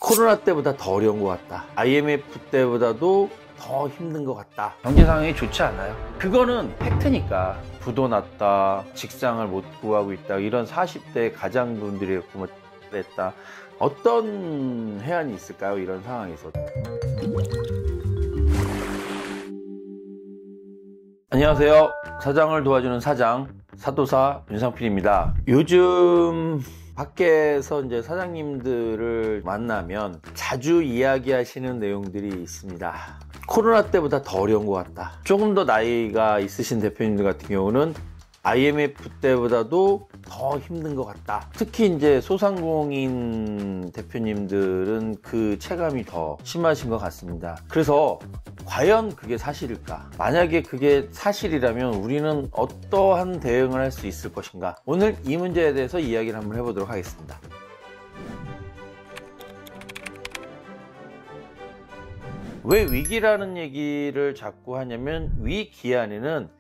코로나 때보다 더 어려운 것 같다. IMF 때보다도 더 힘든 것 같다. 경제 상황이 좋지 않아요. 그거는 팩트니까. 부도 났다, 직장을 못 구하고 있다, 이런 40대 가장분들이 했다. 어떤 해안이 있을까요? 이런 상황에서. 안녕하세요. 사장을 도와주는 사장, 사도사 윤상필입니다. 요즘 밖에서 이제 사장님들을 만나면 자주 이야기하시는 내용들이 있습니다. 코로나 때보다 더 어려운 것 같다. 조금 더 나이가 있으신 대표님들 같은 경우는 IMF 때보다도 더 힘든 것 같다. 특히 이제 소상공인 대표님들은 그 체감이 더 심하신 것 같습니다. 그래서 과연 그게 사실일까? 만약에 그게 사실이라면 우리는 어떠한 대응을 할 수 있을 것인가? 오늘 이 문제에 대해서 이야기를 한번 해보도록 하겠습니다. 왜 위기라는 얘기를 자꾸 하냐면 위기 안에는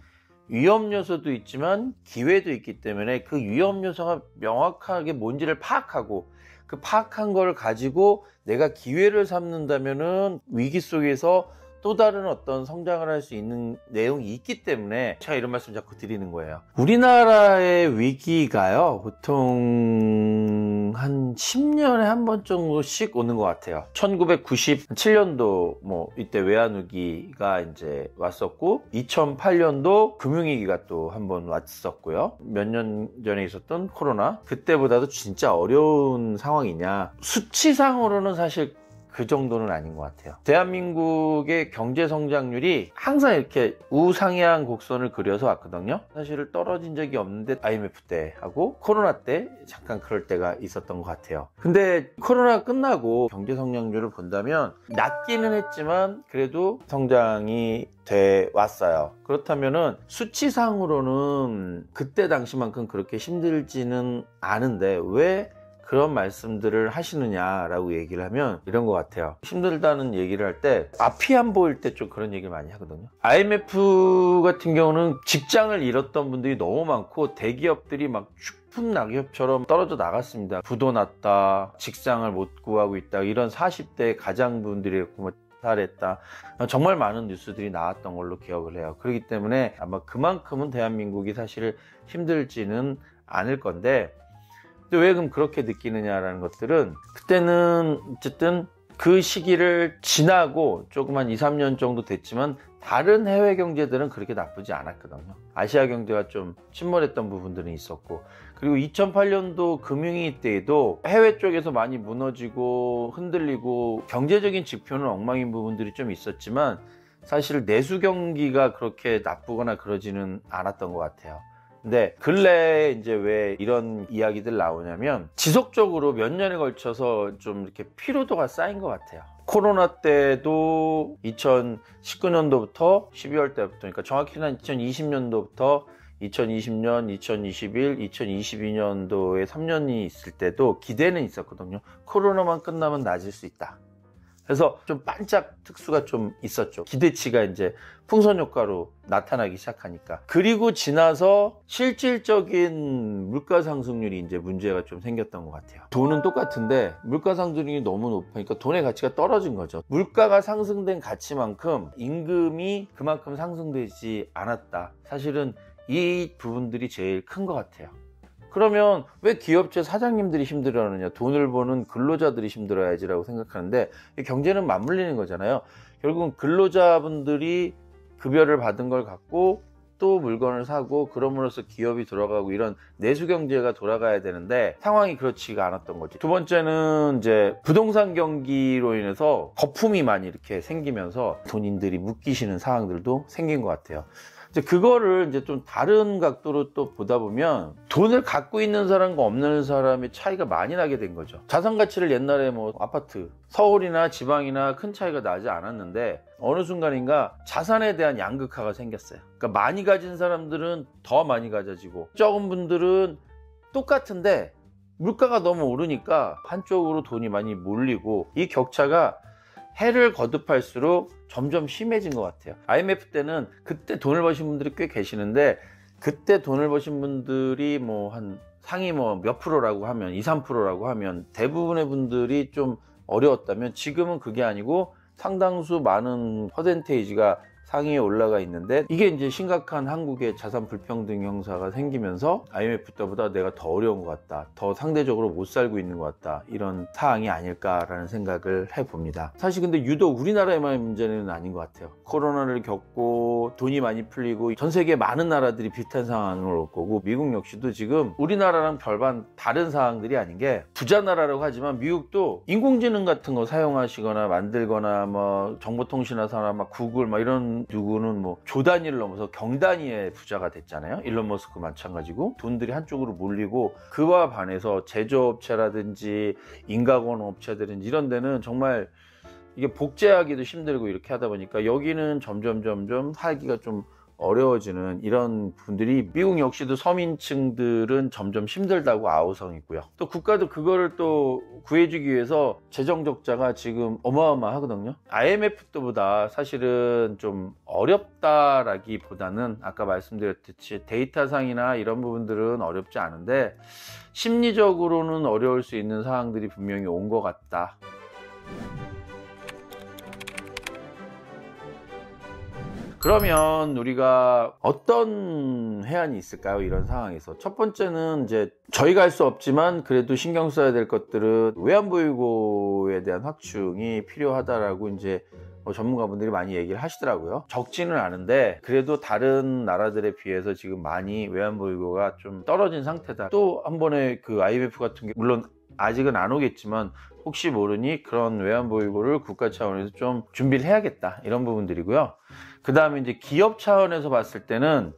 위험 요소도 있지만 기회도 있기 때문에 그 위험 요소가 명확하게 뭔지를 파악하고 그 파악한 걸 가지고 내가 기회를 삼는다면은 위기 속에서 또 다른 어떤 성장을 할 수 있는 내용이 있기 때문에 제가 이런 말씀 자꾸 드리는 거예요. 우리나라의 위기가요, 보통 한 10년에 한 번 정도씩 오는 것 같아요. 1997년도 이때 외환위기가 이제 왔었고, 2008년도 금융위기가 또 한 번 왔었고요. 몇 년 전에 있었던 코로나, 그때보다도 진짜 어려운 상황이냐. 수치상으로는 사실 그 정도는 아닌 것 같아요. 대한민국의 경제 성장률이 항상 이렇게 우상향 곡선을 그려서 왔거든요. 사실 떨어진 적이 없는데 IMF 때 하고 코로나 때 잠깐 그럴 때가 있었던 것 같아요. 근데 코로나 끝나고 경제 성장률을 본다면 낮기는 했지만 그래도 성장이 돼 왔어요. 그렇다면은 수치상으로는 그때 당시만큼 그렇게 힘들지는 않은데 왜 그런 말씀들을 하시느냐라고 얘기를 하면 이런 것 같아요. 힘들다는 얘기를 할 때 앞이 안 보일 때 좀 그런 얘기를 많이 하거든요. IMF 같은 경우는 직장을 잃었던 분들이 너무 많고 대기업들이 막 추풍 낙엽처럼 떨어져 나갔습니다. 부도 났다, 직장을 못 구하고 있다, 이런 40대 가장분들이 살했다, 정말 많은 뉴스들이 나왔던 걸로 기억을 해요. 그렇기 때문에 아마 그만큼은 대한민국이 사실 힘들지는 않을 건데, 근데 왜 그럼 그렇게 느끼느냐라는 것들은, 그때는 어쨌든 그 시기를 지나고 조금 한 2, 3년 정도 됐지만 다른 해외 경제들은 그렇게 나쁘지 않았거든요. 아시아 경제가 좀 침몰했던 부분들은 있었고, 그리고 2008년도 금융위기 때에도 해외 쪽에서 많이 무너지고 흔들리고 경제적인 지표는 엉망인 부분들이 좀 있었지만 사실 내수 경기가 그렇게 나쁘거나 그러지는 않았던 것 같아요. 근데 근래에 이제 왜 이런 이야기들 나오냐면 지속적으로 몇 년에 걸쳐서 좀 이렇게 피로도가 쌓인 것 같아요. 코로나 때도 2019년도부터 12월 때부터, 그러니까 정확히는 2020년도부터 2020년, 2021, 2022년도에 3년이 있을 때도 기대는 있었거든요. 코로나만 끝나면 나아질 수 있다. 그래서 좀 반짝 특수가 좀 있었죠. 기대치가 이제 풍선 효과로 나타나기 시작하니까. 그리고 지나서 실질적인 물가 상승률이 이제 문제가 좀 생겼던 것 같아요. 돈은 똑같은데 물가 상승률이 너무 높으니까 돈의 가치가 떨어진 거죠. 물가가 상승된 가치만큼 임금이 그만큼 상승되지 않았다. 사실은 이 부분들이 제일 큰 것 같아요. 그러면 왜 기업체 사장님들이 힘들어하느냐, 돈을 버는 근로자들이 힘들어야지라고 생각하는데, 경제는 맞물리는 거잖아요. 결국은 근로자분들이 급여를 받은 걸 갖고 또 물건을 사고, 그럼으로써 기업이 돌아가고 이런 내수 경제가 돌아가야 되는데 상황이 그렇지가 않았던 거지. 두 번째는 이제 부동산 경기로 인해서 거품이 많이 이렇게 생기면서 돈인들이 묶이시는 상황들도 생긴 것 같아요. 이제 그거를 이제 좀 다른 각도로 또 보다 보면 돈을 갖고 있는 사람과 없는 사람의 차이가 많이 나게 된 거죠. 자산 가치를 옛날에 아파트, 서울이나 지방이나 큰 차이가 나지 않았는데 어느 순간인가 자산에 대한 양극화가 생겼어요. 그러니까 많이 가진 사람들은 더 많이 가져지고 적은 분들은 똑같은데 물가가 너무 오르니까 한쪽으로 돈이 많이 몰리고, 이 격차가 해를 거듭할수록 점점 심해진 것 같아요. IMF 때는 그때 돈을 버신 분들이 꽤 계시는데, 그때 돈을 버신 분들이 한 상위 몇 프로라고 하면 2, 3%라고 하면 대부분의 분들이 좀 어려웠다면 지금은 그게 아니고 상당수 많은 퍼센테이지가 상위에 올라가 있는데, 이게 이제 심각한 한국의 자산 불평등 형사가 생기면서 IMF 때보다 내가 더 어려운 것 같다, 더 상대적으로 못 살고 있는 것 같다, 이런 사항이 아닐까라는 생각을 해봅니다. 사실 근데 유독 우리나라에만 문제는 아닌 것 같아요. 코로나를 겪고 돈이 많이 풀리고 전 세계 많은 나라들이 비슷한 상황을 올 거고, 미국 역시도 지금 우리나라랑 별반 다른 상황들이 아닌 게, 부자 나라라고 하지만 미국도 인공지능 같은 거 사용하시거나 만들거나 뭐 정보통신회사나 막 구글 막 이런, 누구는 뭐 조 단위를 넘어서 경 단위의 부자가 됐잖아요. 일론 머스크 마찬가지고, 돈들이 한쪽으로 몰리고, 그와 반해서 제조업체라든지 인가공 업체들은 이런 데는 정말 이게 복제하기도 힘들고 이렇게 하다 보니까 여기는 점점 살기가 좀 어려워지는 이런 분들이, 미국 역시도 서민층들은 점점 힘들다고 아우성이고요. 또 국가도 그거를 또 구해주기 위해서 재정 적자가 지금 어마어마하거든요. IMF 때보다 사실은 좀 어렵다라기보다는 아까 말씀드렸듯이 데이터상이나 이런 부분들은 어렵지 않은데, 심리적으로는 어려울 수 있는 상황들이 분명히 온 것 같다. 그러면 우리가 어떤 해안이 있을까요? 이런 상황에서 첫 번째는 이제 저희가 할 수 없지만 그래도 신경 써야 될 것들은 외환보유고에 대한 확충이 필요하다라고 이제 전문가분들이 많이 얘기를 하시더라고요. 적지는 않은데 그래도 다른 나라들에 비해서 지금 많이 외환보유고가 좀 떨어진 상태다. 또 한 번에 그 IMF 같은 게, 물론 아직은 안 오겠지만 혹시 모르니 그런 외환보유고를 국가 차원에서 좀 준비를 해야겠다, 이런 부분들이고요. 그 다음에 이제 기업 차원에서 봤을 때는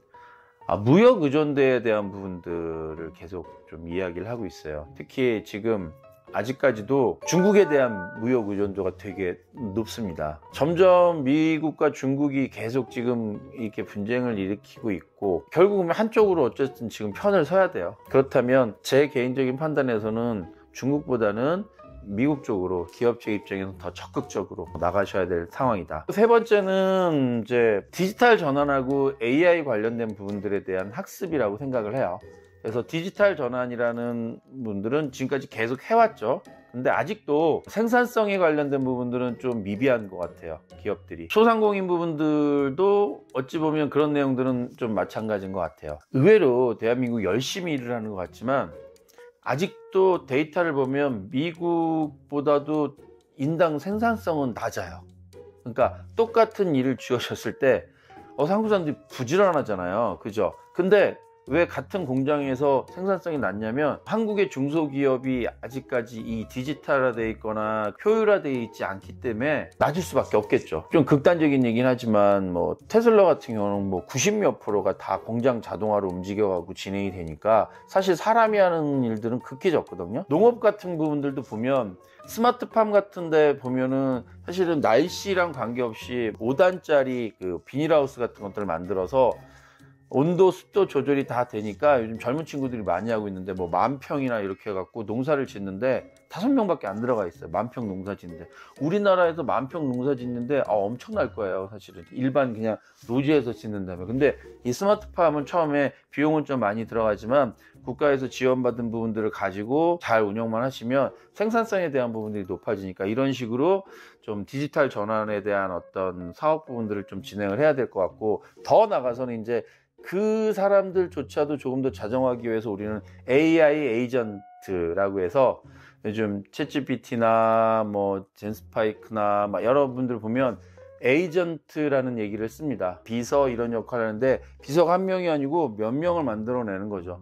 무역 의존도에 대한 부분들을 계속 좀 이야기를 하고 있어요. 특히 지금 아직까지도 중국에 대한 무역 의존도가 되게 높습니다. 점점 미국과 중국이 계속 지금 이렇게 분쟁을 일으키고 있고, 결국은 한쪽으로 어쨌든 지금 편을 서야 돼요. 그렇다면 제 개인적인 판단에서는 중국보다는 미국 쪽으로 기업체 입장에서 더 적극적으로 나가셔야 될 상황이다. 세 번째는 이제 디지털 전환하고 AI 관련된 부분들에 대한 학습이라고 생각을 해요. 그래서 디지털 전환이라는 분들은 지금까지 계속 해왔죠. 근데 아직도 생산성에 관련된 부분들은 좀 미비한 것 같아요, 기업들이. 소상공인 부분들도 어찌 보면 그런 내용들은 좀 마찬가지인 것 같아요. 의외로 대한민국 열심히 일을 하는 것 같지만 아직도 데이터를 보면 미국보다도 인당 생산성은 낮아요. 그러니까 똑같은 일을 주어졌을 때 한국 사람들이 부지런하잖아요, 그죠? 근데 왜 같은 공장에서 생산성이 낮냐면, 한국의 중소기업이 아직까지 이 디지털화되어 있거나 효율화되어 있지 않기 때문에 낮을 수밖에 없겠죠. 좀 극단적인 얘기는 하지만 뭐 테슬라 같은 경우는 뭐 90몇 %가 다 공장 자동화로 움직여가고 진행이 되니까 사실 사람이 하는 일들은 극히 적거든요. 농업 같은 부분들도 보면 스마트팜 같은 데 보면은 사실은 날씨랑 관계없이 5단짜리 그 비닐하우스 같은 것들을 만들어서 온도, 습도 조절이 다 되니까 요즘 젊은 친구들이 많이 하고 있는데, 뭐 10,000평이나 이렇게 해갖고 농사를 짓는데 5명밖에 안 들어가 있어요. 10,000평 농사 짓는데. 우리나라에서 10,000평 농사 짓는데 엄청날 거예요, 사실은. 일반 그냥 노지에서 짓는다면. 근데 이 스마트팜은 처음에 비용은 좀 많이 들어가지만 국가에서 지원받은 부분들을 가지고 잘 운영만 하시면 생산성에 대한 부분들이 높아지니까, 이런 식으로 좀 디지털 전환에 대한 어떤 사업 부분들을 좀 진행을 해야 될 것 같고, 더 나가서는 이제 그 사람들조차도 조금 더 자정하기 위해서 우리는 AI 에이전트라고 해서, 요즘 챗GPT나 뭐 젠스파이크나 막 여러분들 보면 에이전트라는 얘기를 씁니다. 비서 이런 역할을 하는데, 비서가 한 명이 아니고 몇 명을 만들어내는 거죠.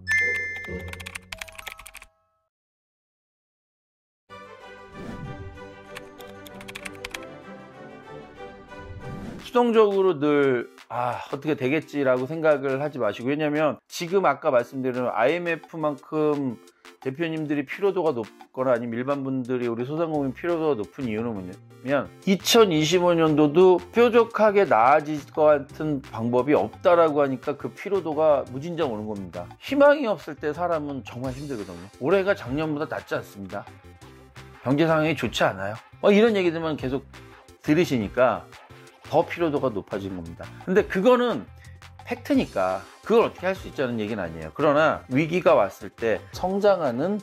수동적으로 늘 어떻게 되겠지라고 생각을 하지 마시고, 왜냐면 지금 아까 말씀드린 IMF만큼 대표님들이 피로도가 높거나 아니면 일반 분들이, 우리 소상공인 피로도가 높은 이유는 뭐냐면, 2025년도도 뾰족하게 나아질 것 같은 방법이 없다라고 하니까 그 피로도가 무진장 오는 겁니다. 희망이 없을 때 사람은 정말 힘들거든요. 올해가 작년보다 낫지 않습니다. 경제 상황이 좋지 않아요. 이런 얘기들만 계속 들으시니까 더 피로도가 높아진 겁니다. 근데 그거는 팩트니까 그걸 어떻게 할 수 있다는 얘기는 아니에요. 그러나 위기가 왔을 때 성장하는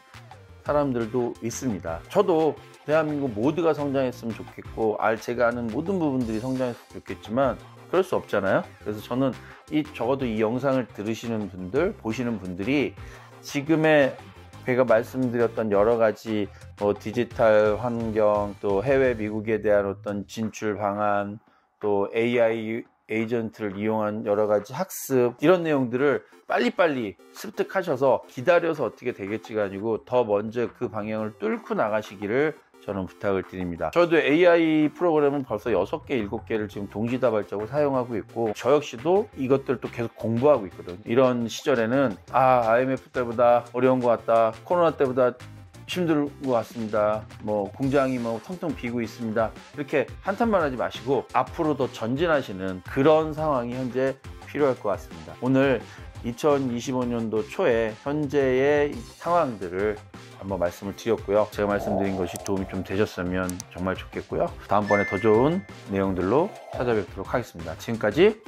사람들도 있습니다. 저도 대한민국 모두가 성장했으면 좋겠고 제가 아는 모든 부분들이 성장했으면 좋겠지만 그럴 수 없잖아요. 그래서 저는 적어도 이 영상을 들으시는 분들, 보시는 분들이 지금의 제가 말씀드렸던 여러 가지 디지털 환경, 또 해외 미국에 대한 어떤 진출 방안, 또 AI 에이전트를 이용한 여러 가지 학습, 이런 내용들을 빨리빨리 습득하셔서 기다려서 어떻게 되겠지가 아니고 더 먼저 그 방향을 뚫고 나가시기를 저는 부탁을 드립니다. 저도 AI 프로그램은 벌써 6개, 7개를 지금 동시다발적으로 사용하고 있고 저 역시도 이것들도 계속 공부하고 있거든요. 이런 시절에는 IMF 때보다 어려운 것 같다, 코로나 때보다 힘든 것 같습니다, 공장이 텅텅 비고 있습니다, 이렇게 한탄만 하지 마시고 앞으로 더 전진하시는 그런 상황이 현재 필요할 것 같습니다. 오늘 2025년도 초에 현재의 상황들을 한번 말씀을 드렸고요. 제가 말씀드린 것이 도움이 좀 되셨으면 정말 좋겠고요. 다음번에 더 좋은 내용들로 찾아뵙도록 하겠습니다. 지금까지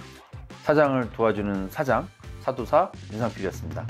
사장을 도와주는 사장, 사도사 윤상필이었습니다.